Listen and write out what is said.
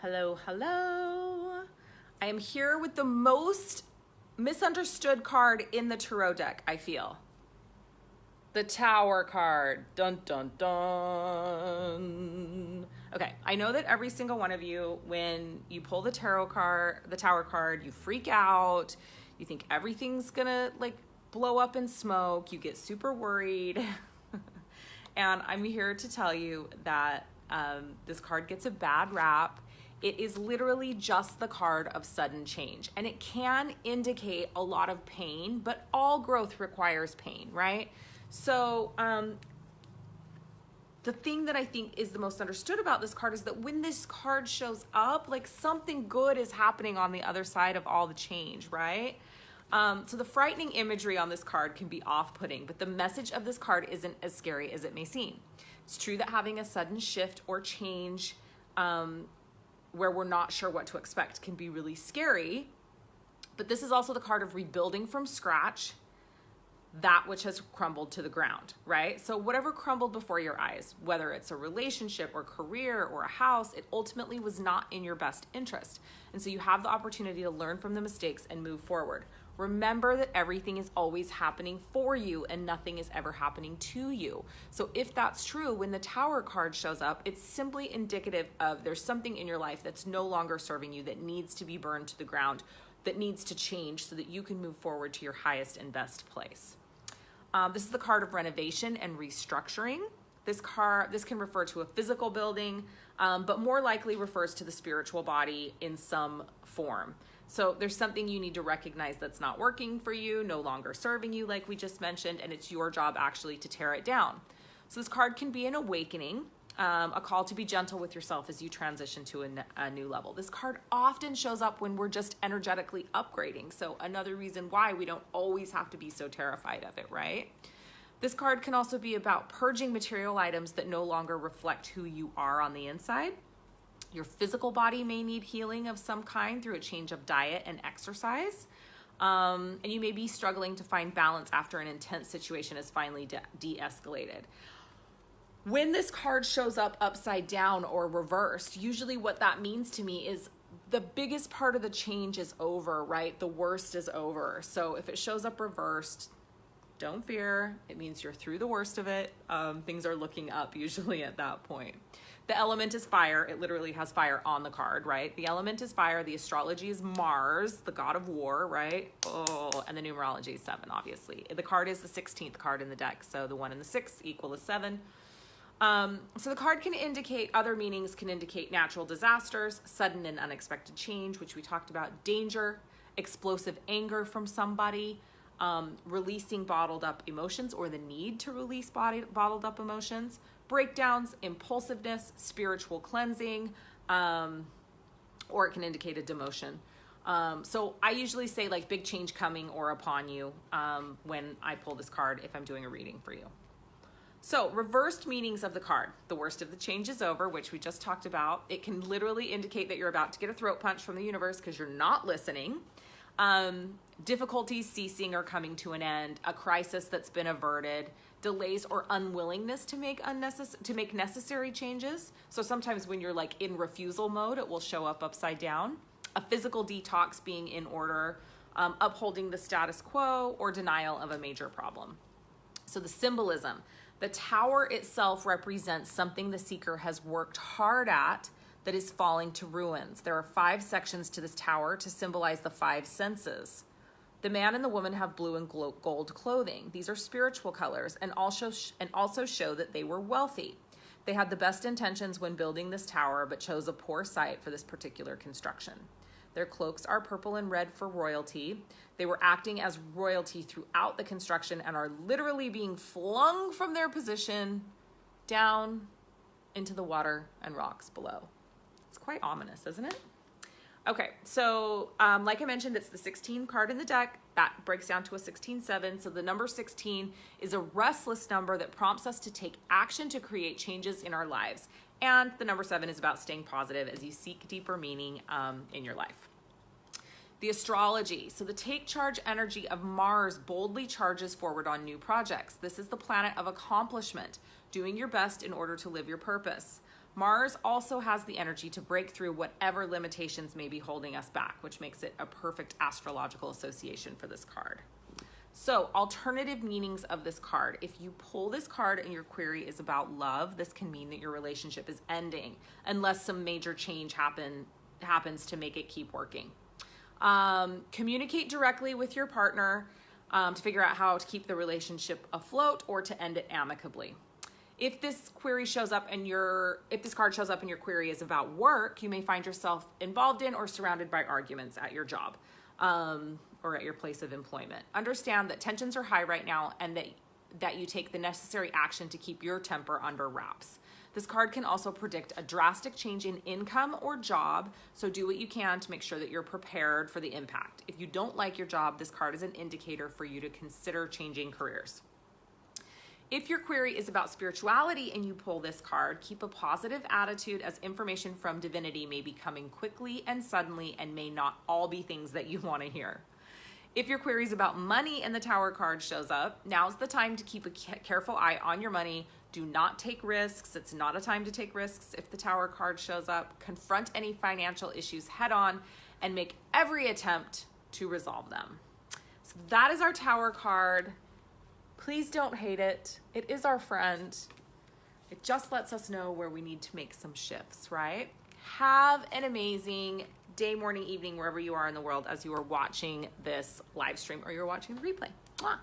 Hello, hello. I am here with the most misunderstood card in the tarot deck, I feel. The Tower card. Dun, dun, dun. Okay, I know that every single one of you, when you pull the Tower card, you freak out. You think everything's gonna blow up in smoke. You get super worried. And I'm here to tell you that this card gets a bad rap. It is literally just the card of sudden change, and it can indicate a lot of pain, but all growth requires pain, right? So the thing that I think is the most understood about this card is that when this card shows up, something good is happening on the other side of all the change, right? So the frightening imagery on this card can be off-putting, but the message of this card isn't as scary as it may seem. It's true that having a sudden shift or change where we're not sure what to expect can be really scary, but this is also the card of rebuilding from scratch that which has crumbled to the ground, right? So whatever crumbled before your eyes, whether it's a relationship or career or a house, it ultimately was not in your best interest. And so you have the opportunity to learn from the mistakes and move forward. Remember that everything is always happening for you and nothing is ever happening to you. So if that's true, when the Tower card shows up, it's simply indicative of there's something in your life that's no longer serving you, that needs to be burned to the ground, that needs to change so that you can move forward to your highest and best place. This is the card of renovation and restructuring. This can refer to a physical building, but more likely refers to the spiritual body in some form. So there's something you need to recognize that's not working for you, no longer serving you, like we just mentioned, and it's your job actually to tear it down. So this card can be an awakening, a call to be gentle with yourself as you transition to a new level. This card often shows up when we're just energetically upgrading. So another reason why we don't always have to be so terrified of it, right? This card can also be about purging material items that no longer reflect who you are on the inside. Your physical body may need healing of some kind through a change of diet and exercise. And you may be struggling to find balance after an intense situation is finally de-escalated. When this card shows up upside down or reversed, usually what that means to me is the biggest part of the change is over, right? The worst is over. So if it shows up reversed, don't fear. It means you're through the worst of it. Things are looking up usually at that point. The element is fire. It literally has fire on the card, right? The element is fire. The astrology is Mars, the god of war, right? Oh, and the numerology is 7, obviously. The card is the 16th card in the deck. So the 1 and the 6 equal to 7. So the card can indicate, other meanings can indicate natural disasters, sudden and unexpected change, which we talked about, danger, explosive anger from somebody, releasing bottled up emotions or the need to release bottled up emotions, breakdowns, impulsiveness, spiritual cleansing, or it can indicate a demotion. So I usually say big change coming or upon you when I pull this card if I'm doing a reading for you. So reversed meanings of the card. The worst of the change is over, which we just talked about. It can literally indicate that you're about to get a throat punch from the universe because you're not listening. Difficulties ceasing or coming to an end, a crisis that's been averted, delays or unwillingness to make necessary changes. So sometimes when you're in refusal mode, it will show up upside down. A physical detox being in order, upholding the status quo, or denial of a major problem. So the symbolism. The Tower itself represents something the seeker has worked hard at that is falling to ruins. There are 5 sections to this tower to symbolize the 5 senses. The man and the woman have blue and gold clothing. These are spiritual colors and also show that they were wealthy. They had the best intentions when building this tower, but chose a poor site for this particular construction. Their cloaks are purple and red for royalty. They were acting as royalty throughout the construction and are literally being flung from their position down into the water and rocks below. It's quite ominous, isn't it? Okay, so like I mentioned, it's the 16 card in the deck. That breaks down to a 16-7. So the number 16 is a restless number that prompts us to take action to create changes in our lives. And the number 7 is about staying positive as you seek deeper meaning in your life. The astrology. So the take charge energy of Mars boldly charges forward on new projects. This is the planet of accomplishment, doing your best in order to live your purpose. Mars also has the energy to break through whatever limitations may be holding us back, which makes it a perfect astrological association for this card. So, alternative meanings of this card. If you pull this card and your query is about love, this can mean that your relationship is ending unless some major change happens to make it keep working. Communicate directly with your partner to figure out how to keep the relationship afloat or to end it amicably. If this query shows up and if this card shows up and your query is about work, you may find yourself involved in or surrounded by arguments at your job. Or at your place of employment. Understand that tensions are high right now and that you take the necessary action to keep your temper under wraps. This card can also predict a drastic change in income or job, so do what you can to make sure that you're prepared for the impact. If you don't like your job, this card is an indicator for you to consider changing careers. If your query is about spirituality and you pull this card, keep a positive attitude as information from divinity may be coming quickly and suddenly and may not all be things that you want to hear. If your query is about money and the Tower card shows up, now's the time to keep a careful eye on your money. Do not take risks. It's not a time to take risks if the Tower card shows up. Confront any financial issues head on and make every attempt to resolve them. So that is our Tower card. Please don't hate it. It is our friend. It just lets us know where we need to make some shifts, right? Have an amazing day, morning, evening, wherever you are in the world as you are watching this live stream or you're watching the replay. Mwah.